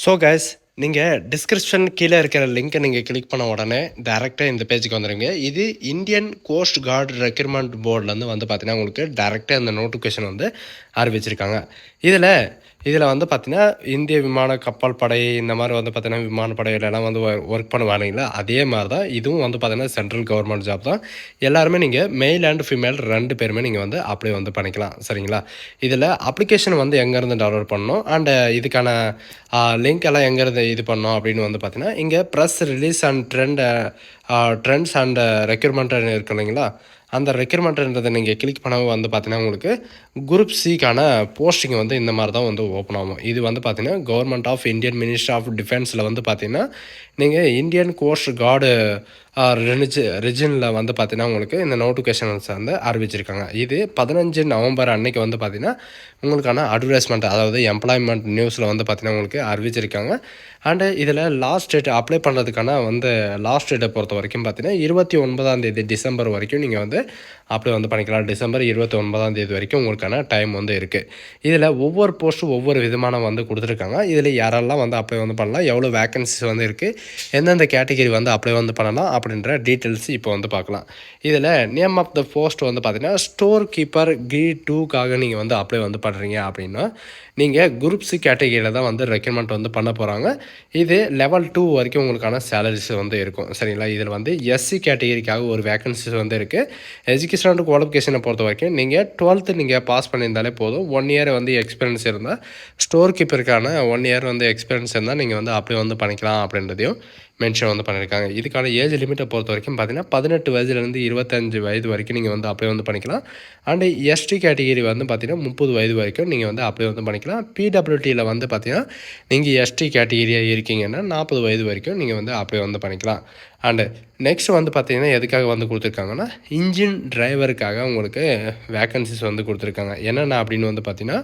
So guys, நீங்கள் description கீழே இருக்கிற லிங்க்கை நீங்கள் கிளிக் பண்ண உடனே டேரெக்டாக இந்த பேஜுக்கு வந்துடுங்க. இது இந்தியன் கோஸ்ட் கார்டு ரெக்ரூட்மெண்ட் போர்ட்லேருந்து பார்த்தீங்கன்னா உங்களுக்கு டேரெக்டாக இந்த நோட்டிஃபிகேஷன் அறிவிச்சிருக்காங்க. இதில் பார்த்தீங்கன்னா இந்திய விமான கப்பல் படை இந்த மாதிரி பார்த்தீங்கன்னா விமானப்படையிலலாம் ஒர்க் பண்ணுவாங்களா, அதே மாதிரி தான் இதுவும் பார்த்தீங்கன்னா சென்ட்ரல் கவர்மெண்ட் ஜாப் தான். எல்லாருமே நீங்கள் மெயில் அண்ட் ஃபீமேல் 2 பேருமே நீங்கள் அப்ளை பண்ணிக்கலாம். சரிங்களா? இதில் அப்ளிகேஷன் எங்கேருந்து டவுன்லோட் பண்ணணும் அண்டு இதுக்கான லிங்க் எல்லாம் எங்கேருந்து இது பண்ணோம் அப்படின்னு பார்த்தீங்கன்னா, இங்கே press release and trends and ரெக்யூர்மெண்ட்னு இருக்கு இல்லைங்களா, அந்த ரெக்யூர்மெண்ட்ன்றதை நீங்கள் கிளிக் பண்ணவும் பார்த்தீங்கன்னா உங்களுக்கு குரூப் சிக்கான போஸ்டிங் இந்த மாதிரி தான் ஓப்பன் ஆகும். இது பார்த்தீங்கன்னா government of Indian ministry of டிஃபென்ஸில் பார்த்தீங்கன்னா நீங்கள் இந்தியன் கோஸ்ட் கார்டு ரிஜினில் பார்த்தீங்கன்னா உங்களுக்கு இந்த நோட்டிஃபிகேஷன்ஸ் அறிவிச்சிருக்காங்க. இது 15 நவம்பர் அன்னைக்கு பார்த்தீங்கன்னா உங்களுக்கான அட்வர்டைஸ்மெண்ட், அதாவது எம்ப்ளாய்மெண்ட் நியூஸில் பார்த்தீங்கன்னா உங்களுக்கு அறிவிச்சிருக்காங்க. அண்டு இதில் லாஸ்ட் டேட் அப்ளை பண்ணுறதுக்கான லாஸ்ட் டேட்டை பொறுத்த வரைக்கும் பார்த்தீங்கன்னா 29 டிசம்பர் வரைக்கும் நீங்கள் அப்ளை பண்ணிக்கலாம். டிசம்பர் 29 வரைக்கும் உங்களுக்கான டைம் இருக்குது. இதில் ஒவ்வொரு போஸ்ட்டும் ஒவ்வொரு விதமான கொடுத்துருக்காங்க. இதில் யாரெல்லாம் அப்ளை பண்ணலாம், எவ்வளோ வேக்கன்சிஸ் இருக்குது, எந்தெந்த கேட்டகிரி அப்ளை பண்ணலாம் அப்படின்ற டீட்டெயில்ஸ் இப்போ பார்க்கலாம். இதில் நேம் ஆஃப் த போஸ்ட் பார்த்தீங்கன்னா ஸ்டோர் கீப்பர் கிரேட் 2க்காக நீங்கள் அப்ளை பண்ணுறீங்க அப்படின்னா நீங்கள் குரூப் சி கேட்டகிரியில் தான் ரெக்ரூட்மெண்ட் பண்ண போகிறாங்க. இது லெவல் 2 வரைக்கும் உங்களுக்கான சேலரிஸ் இருக்கும். சரிங்களா? இதில் எஸ்சி கேட்டகிரிக்காக ஒரு வேக்கன்சிஸ் இருக்குது. எஜுகேஷன் அண்ட் குவாலிஃபிகேஷனை பொறுத்த வரைக்கும் நீங்கள் 12th நீங்கள் பாஸ் பண்ணியிருந்தாலே போதும். 1 இயர் எக்ஸ்பீரியன்ஸ் இருந்தால், ஸ்டோர் கீப்பருக்கான 1 இயர் எக்ஸ்பீரியன்ஸ் இருந்தால் நீங்கள் அப்ளை பண்ணிக்கலாம் அப்படின்றதையும் மென்ஷன் பண்ணியிருக்காங்க. இதுக்கான ஏஜ் லிமிட்டை பொறுத்த வரைக்கும் பார்த்தீங்கன்னா 18 வயதுலேருந்து 25 வயது வரைக்கும் நீங்கள் அப்ளை பண்ணிக்கலாம். அண்டு எஸ்டி கேட்டகிரி பார்த்தீங்கன்னா 30 வயது வரைக்கும் நீங்கள் அப்ளை பண்ணிக்கலாம். பிடபிள்யூடியில் பார்த்தீங்கன்னா நீங்கள் எஸ்டி கேட்டகிரியாக இருக்கீங்கன்னா 40 வயது வரைக்கும் நீங்கள் அப்ளை பண்ணிக்கலாம். அண்டு நெக்ஸ்ட் பார்த்தீங்கன்னா எதுக்காக கொடுத்துருக்காங்கன்னா இன்ஜின் டிரைவருக்காக உங்களுக்கு வேக்கன்சிஸ் கொடுத்துருக்காங்க. என்னென்ன அப்படின்னு பார்த்தீங்கன்னா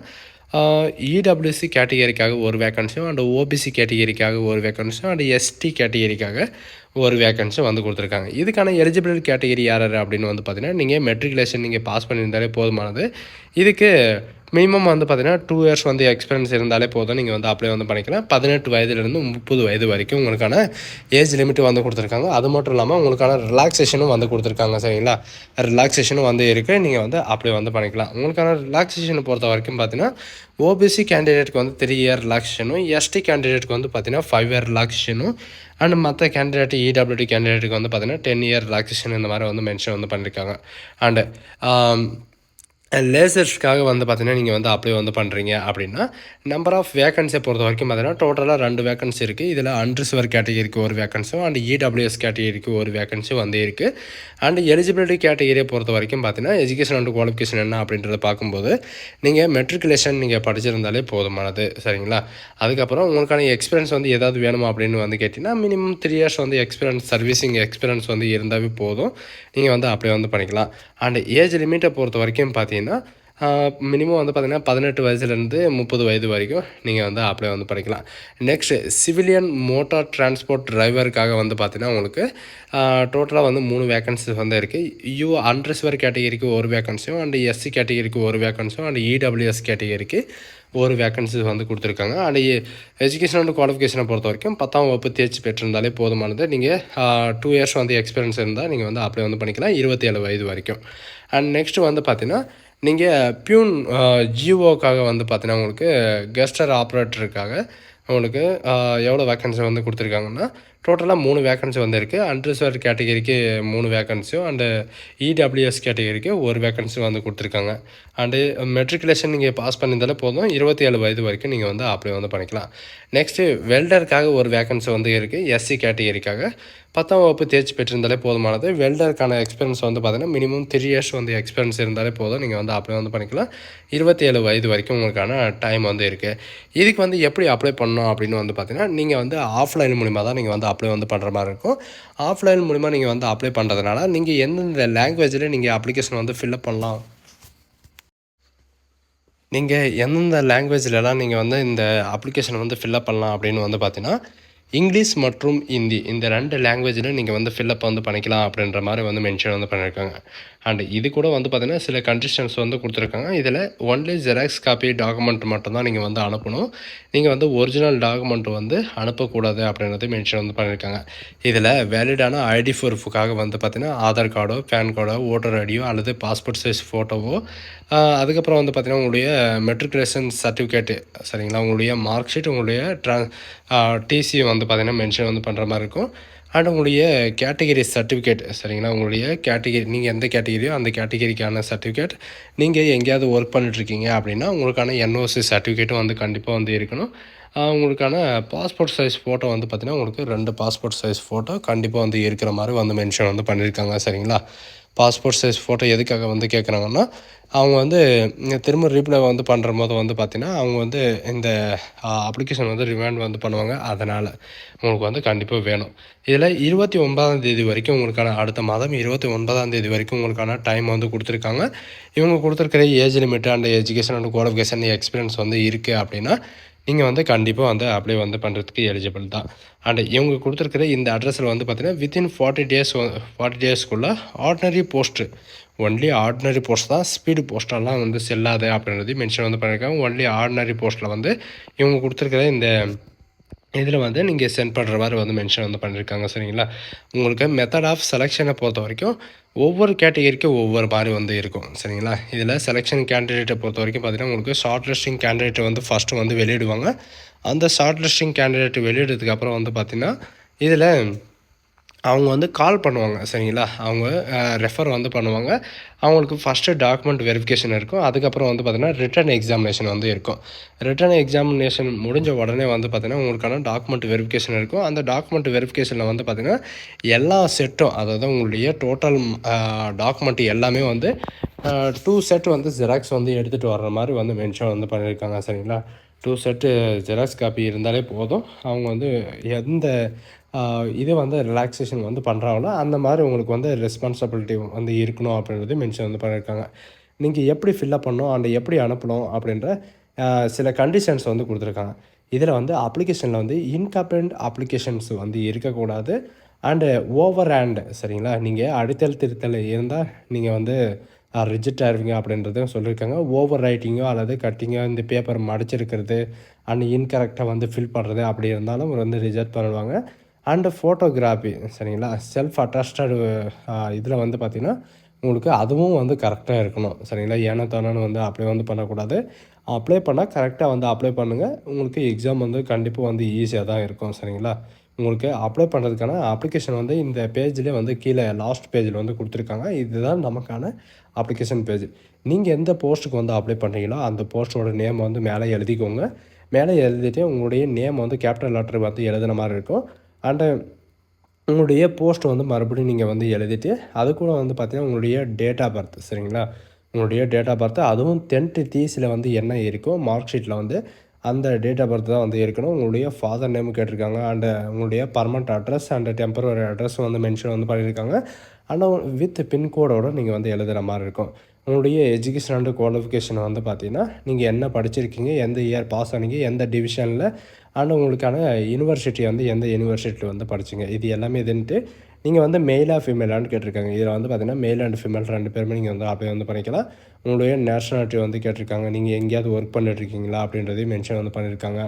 இடபிள்யூசி கேட்டகிரிக்காக ஒரு வேக்கன்சியும் அண்ட் ஓபிசி கேட்டகிரிக்காக ஒரு வேக்கன்சியும் அண்ட் எஸ்டி கேட்டகிரிக்காக ஒரு வேக்கன்சி கொடுத்துருக்காங்க. இதுக்கான எலிஜிபிள் கேட்டகிரி யார் அப்படின்னு பார்த்தீங்கன்னா நீங்கள் மெட்ரிகுலேஷன் நீங்கள் பாஸ் பண்ணியிருந்தாலே போதுமானது. இதுக்கு மினிமம் பார்த்தீங்கன்னா 2 இயர்ஸ் எக்ஸ்பீரியன்ஸ் இருந்தாலே போதும், நீங்கள் அப்ளை பண்ணிக்கலாம். 18 வயதுலேருந்து 30 வயது வரைக்கும் உங்களுக்கான ஏஜ் லிமிட் கொடுத்துருக்காங்க. அது மட்டும் இல்லாமல் உங்களுக்கான ரிலாக்ஸேஷனும் கொடுத்துருக்காங்க. சரிங்களா? ரிலாக்ஸேஷனும் இருக்குது. நீங்கள் அப்ளை பண்ணிக்கலாம். உங்களுக்கான ரிலாக்ஸேஷனை பொறுத்த வரைக்கும் பார்த்தீங்கன்னா ஓபிசி கேண்டிடேட்டுக்கு 3 இயர் ரிலாக்ஸேஷனும், எஸ்டி கேண்டிடேட்டுக்கு பார்த்தீங்கன்னா 5 இயர் ரிலாக்ஸேஷனும், அண்ட் மற்ற கேண்டிடேட் இடபிள்யூடி கேண்டிடேட்டுக்கு பார்த்தீங்கன்னா 10 இயர் ரிலாக்ஸேஷன் இந்த மாதிரி மென்ஷன் பண்ணியிருக்காங்க. அண்டு லேசர்ஸ்க்காக பார்த்தீங்கன்னா நீங்கள் அப்ளை பண்ணுறீங்க அப்படின்னா நம்பர் ஆஃப் வேக்கன்சியை பொறுத்த வரைக்கும் பார்த்தீங்கன்னா டோட்டலாக 2 வேக்கன்சி இருக்குது. இதில் அன்ரிசர்வ் கேட்டகிரிக்கு ஒரு வேக்கன்சியும் அண்ட் இடபிள்யூஎஸ் கேட்டகிரிக்கு ஒரு வேக்கன்சியும் இருக்குது. அண்ட் எலிஜிபிலிட்டி கேட்டகிரியை பொறுத்த வரைக்கும் பார்த்தீங்கன்னா எஜுகேஷன் அண்ட் குவாலிஃபிகேஷன் என்ன அப்படின்றத பார்க்கும்போது நீங்கள் மெட்ரிகுலேஷன் நீங்கள் படிச்சிருந்தாலே போதுமானது. சரிங்களா? அதுக்கப்புறம் உங்களுக்கான எக்ஸ்பீரியன்ஸ் ஏதாவது வேணுமா அப்படின்னு கேட்டிங்கன்னா minimum 3 years experience, servicing experience இருந்தாவே போதும், நீங்கள் அப்ளை பண்ணிக்கலாம். அண்ட் ஏஜ் லிமிட்டை பொறுத்த வரைக்கும் பார்த்தீங்கன்னா மினிமம் பார்த்தீங்கன்னா 18 வயசுலேருந்து 30 வயது வரைக்கும் நீங்கள் அப்ளை பண்ணிக்கலாம். நெக்ஸ்ட் சிவிலியன் மோட்டார் டிரான்ஸ்போர்ட் டிரைவருக்காக பார்த்தீங்கன்னா உங்களுக்கு டோட்டலாக 3 வேக்கன்சிஸ் இருக்குது. அன்ரிசர்வ் கேட்டகிரிக்கு ஒரு வேக்கன்சியும் அண்ட் எஸ்சி கேட்டகிரிக்கு ஒரு வேக்கன்சியும் அண்ட் இடபிள்யூஎஸ் கேட்டகிரிக்கு ஒரு வேக்கன்சிஸ் கொடுத்துருக்காங்க. அண்ட் எஜுகேஷன் அண்ட் குவாலிஃபிகேஷனை பொறுத்த வரைக்கும் 10ஆம் வகுப்பு தேர்ச்சி பெற்றிருந்தாலே போதுமானது. நீங்கள் 2 இயர்ஸ் எக்ஸ்பீரியன்ஸ் இருந்தால் நீங்கள் அப்ளை பண்ணிக்கலாம் 27 வயது வரைக்கும். அண்ட் நெக்ஸ்ட்டு பார்த்தீங்கன்னா நீங்கள் பியூன் ஜிஓக்காக பார்த்தீங்கன்னா உங்களுக்கு கெஸ்டர் ஆப்ரேட்டருக்காக உங்களுக்கு எவ்வளோ வேக்கன்சி கொடுத்துருக்காங்கன்னா டோட்டலாக 3 வேக்கன்சி இருக்குது. அன்ரிசர்வ் கேட்டகிரிக்கு 3 வேக்கன்சியும் அண்டு இடபிள்யூஎஸ் கேட்டகிரிக்கு ஒரு வேக்கன்சி கொடுத்துருக்காங்க. அண்டு மெட்ரிகுலேஷன் நீங்கள் பாஸ் பண்ணியிருந்தாலே போதும், 27 வயது வரைக்கும் நீங்கள் அப்ளை பண்ணிக்கலாம். நெக்ஸ்ட்டு வெல்டருக்காக ஒரு வேக்கன்சி இருக்குது. எஸ்சி கேட்டகிரிக்காக 10ஆம் வகுப்பு தேர்ச்சி பெற்றிருந்தாலே போதுமானது. வெல்டருக்கான எக்ஸ்பீரியன்ஸ் பார்த்தீங்கன்னா மினிமம் 3 இயர்ஸ் எக்ஸ்பீரியன்ஸ் இருந்தாலே போதும், நீங்கள் அப்ளை பண்ணிக்கலாம். 27 வயது வரைக்கும் உங்களுக்கான டைம் இருக்குது. இதுக்கு எப்படி அப்ளை பண்ணணும் அப்படின்னு பார்த்தீங்கன்னா நீங்கள் ஆஃப்லைன் மூலிமா தான் நீங்கள் அப்ளை பண்ணுற மாதிரி இருக்கும். ஆஃப்லைன் மூலிமா நீங்கள் அப்ளை பண்ணுறதுனால நீங்கள் எந்தெந்த லாங்குவேஜில் நீங்கள் அப்ளிகேஷன் ஃபில்அப் பண்ணலாம், நீங்கள் எந்தெந்த லாங்குவேஜ்லலாம் நீங்கள் இந்த அப்ளிகேஷனை ஃபில்அப் பண்ணலாம் அப்படின்னு பார்த்தீங்கன்னா இங்கிலீஷ் மற்றும் ஹிந்தி இந்த 2 லாங்குவேஜில் நீங்கள் வந்து ஃபில்லப் வந்து பண்ணிக்கலாம் அப்படின்ற மாதிரி வந்து மென்ஷன் வந்து பண்ணியிருக்காங்க. அண்ட் இது கூட வந்து பார்த்தீங்கன்னா சில கண்டிஷன்ஸ் வந்து கொடுத்துருக்காங்க. இதில் ஒன்லி ஜெராக்ஸ் காப்பி டாக்குமெண்ட் மட்டும் தான் நீங்கள் வந்து அனுப்பணும். நீங்கள் வந்து ஒரிஜினல் டாக்குமெண்ட் வந்து அனுப்பக்கூடாது அப்படின்றது மென்ஷன் வந்து பண்ணியிருக்காங்க. இதில் வேலிடான ஐடி ப்ரூஃபுக்காக வந்து பார்த்தீங்கன்னா ஆதார் கார்டோ, பேன் கார்டோ, ஓட்டர் ஐடியோ அல்லது பாஸ்போர்ட் சைஸ் ஃபோட்டோவோ, அதுக்கப்புறம் வந்து பார்த்தீங்கன்னா உங்களுடைய மெட்ரிகுலேஷன் சர்டிஃபிகேட்டு சரிங்களா, உங்களுடைய மார்க் ஷீட், உங்களுடைய டிசி வந்து பார்த்தீங்கன்னா மென்ஷன் வந்து பண்ணுற மாதிரி இருக்கும். அண்ட் உங்களுடைய கேட்டகரி சர்டிஃபிகேட் சரிங்களா, உங்களுடைய கேட்டகரி நீங்கள் எந்த கேட்டகரியோ அந்த கேட்டகரிக்கான சர்டிஃபிகேட், நீங்கள் எங்கேயாவது ஒர்க் பண்ணிட்டுருக்கீங்க அப்படின்னா உங்களுக்கான என்ஓசி சர்டிஃபிகேட்டும் வந்து கண்டிப்பாக வந்து இருக்கணும். உங்களுக்கான பாஸ்போர்ட் சைஸ் ஃபோட்டோ வந்து பார்த்திங்கன்னா உங்களுக்கு 2 பாஸ்போர்ட் சைஸ் ஃபோட்டோ கண்டிப்பாக வந்து இருக்கிற மாதிரி வந்து மென்ஷன் வந்து பண்ணியிருக்காங்க சரிங்களா. பாஸ்போர்ட் சைஸ் ஃபோட்டோ எதுக்காக வந்து கேட்குறாங்கன்னா, அவங்க வந்து திரும்ப ரீப்ளை வந்து பண்ணுறபோது வந்து பார்த்திங்கன்னா அவங்க வந்து இந்த அப்ளிகேஷன் வந்து ரிமாண்ட் வந்து பண்ணுவாங்க. அதனால் உங்களுக்கு வந்து கண்டிப்பாக வேணும். இதில் 29ஆம் தேதி வரைக்கும் உங்களுக்கான அடுத்த மாதம் 29ஆம் தேதி வரைக்கும் உங்களுக்கான டைம் வந்து கொடுத்துருக்காங்க. இவங்க கொடுத்துருக்கிற age limit and education and qualification experience வந்து இருக்குது அப்படின்னா நீங்கள் வந்து கண்டிப்பாக வந்து அப்ளை வந்து பண்ணுறதுக்கு எலிஜிபிள் தான். அண்ட் இவங்க கொடுத்துருக்கிற இந்த அட்ரஸில் வந்து பார்த்திங்கன்னா வித்தின் 40 டேஸ்க்குள்ளே ordinary post, only ordinary post தான், ஸ்பீடு போஸ்டெல்லாம் வந்து செல்லாது அப்படின்றதையும் மென்ஷன் வந்து பண்ணியிருக்காங்க. ஒன்லி ஆர்டினரி போஸ்ட்டில் வந்து இவங்க கொடுத்துருக்கிற இந்த இதில் வந்து நீங்கள் சென்ட் பண்ணுற மாதிரி வந்து மென்ஷன் வந்து பண்ணியிருக்காங்க சரிங்களா. உங்களுக்கு மெத்தட் ஆஃப் செலெக்ஷனை பொறுத்த வரைக்கும் ஒவ்வொரு கேட்டகரிக்கும் ஒவ்வொரு மாதிரி வந்து இருக்கும் சரிங்களா. இதில் செலெக்ஷன் கேண்டிடேட்டை பொறுத்த வரைக்கும் பார்த்திங்கன்னா உங்களுக்கு ஷார்ட் லிஸ்டிங் கேண்டிடேட்டை வந்து ஃபஸ்ட்டு வந்து வெளியிடுவாங்க. அந்த ஷார்ட் லிஸ்டிங் கேண்டிடேட் வெளியிடுறதுக்கு அப்புறம் வந்து பார்த்திங்கன்னா இதில் அவங்க வந்து கால் பண்ணுவாங்க சரிங்களா. அவங்க ரெஃபர் வந்து பண்ணுவாங்க. அவங்களுக்கு ஃபஸ்ட்டு டாக்குமெண்ட் வெரிஃபிகேஷன் இருக்கும். அதுக்கப்புறம் வந்து பார்த்திங்கன்னா ரிட்டன் எக்ஸாமினேஷன் வந்து இருக்கும். ரிட்டன் எக்ஸாமினேஷன் முடிஞ்ச உடனே வந்து பார்த்திங்கன்னா உங்களுக்கான டாக்குமெண்ட் வெரிஃபிகேஷன் இருக்கும். அந்த டாக்குமெண்ட் வெரிஃபிகேஷனில் வந்து பார்த்திங்கன்னா எல்லா செட்டும், அதாவது உங்களுடைய டோட்டல் டாக்குமெண்ட் எல்லாமே வந்து 2 செட் வந்து ஜெராக்ஸ் வந்து எடுத்துகிட்டு வர்ற மாதிரி வந்து மென்ஷன் வந்து பண்ணியிருக்காங்க சரிங்களா. 2 செட்டு ஜெராக்ஸ் காப்பி இருந்தாலே போதும். அவங்க வந்து எந்த இது வந்து ரிலாக்ஸேஷன் வந்து பண்ணுறாங்களோ அந்த மாதிரி உங்களுக்கு வந்து ரெஸ்பான்சிபிலிட்டி வந்து இருக்கணும் அப்படின்றது மென்ஷன் வந்து பண்ணியிருக்காங்க. நீங்கள் எப்படி ஃபில்லப் பண்ணணும் அண்ட் எப்படி அனுப்பணும் அப்படின்ற சில கண்டிஷன்ஸ் வந்து கொடுத்துருக்காங்க. இதில் வந்து அப்ளிகேஷனில் வந்து இன்கம்ப்ளீட் அப்ளிகேஷன்ஸ் வந்து இருக்கக்கூடாது. அண்டு ஓவர் ஹேண்ட் சரிங்களா, நீங்கள் அடித்தல் திருத்தல் இருந்தால் நீங்கள் வந்து ரிஜெக்ட் ஆயிருவீங்க அப்படின்றதையும் சொல்லியிருக்காங்க. ஓவர் ரைட்டிங்கோ அல்லது கட்டிங்கோ இந்த பேப்பர் மடிச்சிருக்கிறது அண்ட் இன்கரெக்டாக வந்து ஃபில் பண்ணுறது அப்படி இருந்தாலும் வந்து ரிஜெக்ட் பண்ணுவாங்க. அண்டு ஃபோட்டோகிராஃபி சரிங்களா, செல்ஃப் அட்டஸ்டடு இதில் வந்து பார்த்திங்கன்னா உங்களுக்கு அதுவும் வந்து கரெக்டாக இருக்கணும் சரிங்களா. ஏனோ தானோன்னு வந்து அப்ளை வந்து பண்ணக்கூடாது. அப்ளை பண்ணால் கரெக்டாக வந்து அப்ளை பண்ணுங்கள். உங்களுக்கு எக்ஸாம் வந்து கண்டிப்பாக வந்து ஈஸியாக தான் இருக்கும் சரிங்களா. உங்களுக்கு அப்ளை பண்ணுறதுக்கான அப்ளிகேஷன் வந்து இந்த பேஜ்லேயே வந்து கீழே லாஸ்ட் பேஜில் வந்து கொடுத்துருக்காங்க. இதுதான் நமக்கான அப்ளிகேஷன் பேஜ். நீங்கள் எந்த போஸ்ட்டுக்கு வந்து அப்ளை பண்ணுறீங்களோ அந்த போஸ்ட்டோட நேம் வந்து மேலே எழுதிக்கோங்க. மேலே எழுதிட்டு உங்களுடைய நேம் வந்து கேபிட்டல் லெட்டர் வந்து எழுதுன மாதிரி இருக்கும். அண்டு உங்களுடைய போஸ்ட் வந்து மறுபடியும் நீங்கள் வந்து எழுதிட்டு அது கூட வந்து பார்த்திங்கன்னா உங்களுடைய டேட் ஆஃப் பர்த் சரிங்களா. உங்களுடைய டேட் ஆஃப் பர்த் அதுவும் 10th தீஸில் வந்து என்ன இருக்கோ மார்க் ஷீட்டில் வந்து அந்த டேட் ஆஃப் பர்த் தான் வந்து இருக்கணும். உங்களுடைய ஃபாதர் நேம் கேட்டிருக்காங்க. அண்டு உங்களுடைய permanent address and temporary address வந்து மென்ஷன் வந்து பண்ணியிருக்காங்க. ஆனால் வித் பின்கோடோடு நீங்கள் வந்து எழுதுகிற மாதிரி இருக்கும். உங்களுடைய எஜுகேஷன் அண்டு குவாலிஃபிகேஷன் வந்து பார்த்திங்கன்னா நீங்கள் என்ன படிச்சிருக்கீங்க, எந்த இயர் பாஸ் ஆனீங்க, எந்த டிவிஷனில், அண்ட் உங்களுக்கான யூனிவர்சிட்டி வந்து எந்த யூனிவர்சிட்டியில் வந்து படிச்சிங்க, இது எல்லாமே இதுன்ட்டு நீங்கள் வந்து மெயிலா ஃபீமேலான்னு கேட்டிருக்காங்க. இதில் வந்து பார்த்திங்கன்னா மெயில் அண்ட் ஃபீமேல் 2 பேருமே நீங்கள் வந்து அப்ளை வந்து பண்ணிக்கலாம். உங்களுடைய நேஷ்னாலிட்டி வந்து கேட்டிருக்காங்க. நீங்கள் எங்கேயாவது ஒர்க் பண்ணிட்டுருக்கீங்களா அப்படின்றதையும் மென்ஷன் வந்து பண்ணியிருக்காங்க.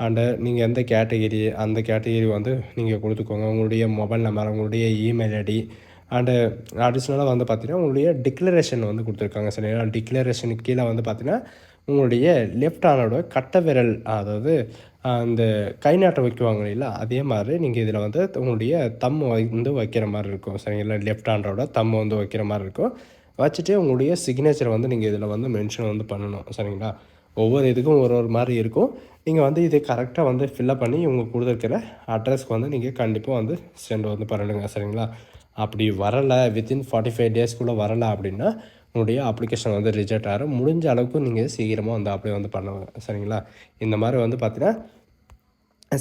அண்டு நீங்கள் எந்த கேட்டகிரி அந்த கேட்டகிரி வந்து நீங்கள் கொடுத்துக்கோங்க. உங்களுடைய மொபைல் நம்பர், உங்களுடைய இமெயில் ஐடி அண்டு அடிஷ்னலாக வந்து பார்த்திங்கன்னா உங்களுடைய டிக்ளரேஷன் வந்து கொடுத்துருக்காங்க சரிங்களா. டிக்ளரேஷனுக்கு கீழே வந்து பார்த்திங்கன்னா உங்களுடைய லெஃப்ட் ஹேண்டோட கட்டை விரல், அதாவது அந்த கை நாட்டம் வைக்குவாங்க இல்லைங்களா, அதே மாதிரி நீங்கள் இதில் வந்து உங்களுடைய தம் வந்து வைக்கிற மாதிரி இருக்கும் சரிங்களா. லெஃப்ட் ஹேண்டோட தம் வந்து வைக்கிற மாதிரி இருக்கும். வச்சுட்டு உங்களுடைய சிக்னேச்சரை வந்து நீங்கள் இதில் வந்து மென்ஷன் வந்து பண்ணணும் சரிங்களா. ஒவ்வொரு இதுக்கும் ஒரு மாதிரி இருக்கும். நீங்கள் வந்து இதை கரெக்டாக வந்து ஃபில்லப் பண்ணி இவங்க கொடுத்துருக்கிற அட்ரஸ்க்கு வந்து நீங்கள் கண்டிப்பாக வந்து சென்ட் வந்து பண்ணிடுங்க சரிங்களா. அப்படி வரலை, வித்தின் 45 டேஸ்க்குள்ளே வரலை அப்படின்னா உங்களுடைய அப்ளிகேஷன் வந்து ரிஜெக்ட் ஆகிடும். முடிஞ்ச அளவுக்கு நீங்கள் சீக்கிரமாக வந்து அப்ளை வந்து பண்ணுங்க சரிங்களா. இந்த மாதிரி வந்து பார்த்தீங்கன்னா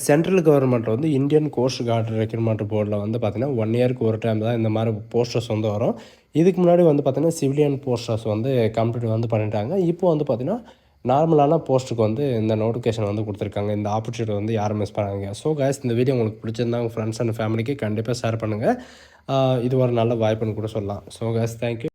சென்ட்ரல் கவர்மெண்ட் வந்து இந்தியன் கோஸ்ட் கார்டு ரெக்ரூட்மெண்ட் போர்டில் வந்து பார்த்திங்கன்னா 1 இயருக்கு ஒரு டைம் தான் இந்த மாதிரி போஸ்டர்ஸ் வந்து வரும். இதுக்கு முன்னாடி வந்து பார்த்திங்கன்னா சிவிலியன் போஸ்டர்ஸ் வந்து கம்ப்ளீட் வந்து பண்ணிட்டாங்க. இப்போ வந்து பார்த்திங்கன்னா நார்மலான போஸ்ட்டுக்கு வந்து இந்த நோட்டிஃபிகேஷன் வந்து கொடுத்துருக்காங்க. இந்த ஆப்பர்ச்சுனிட்டி வந்து யாரும் மிஸ் பண்ணாதீங்க. ஸோ கைஸ், இந்த வீடியோ உங்களுக்கு பிடிச்சிருந்தா உங்கள் ஃப்ரெண்ட்ஸ் அண்ட் ஃபேமிலிக்கு கண்டிப்பாக ஷேர் பண்ணுங்கள். இது ஒரு நல்ல வாய்ப்புன்னு கூட சொல்லலாம். So guys, thank you.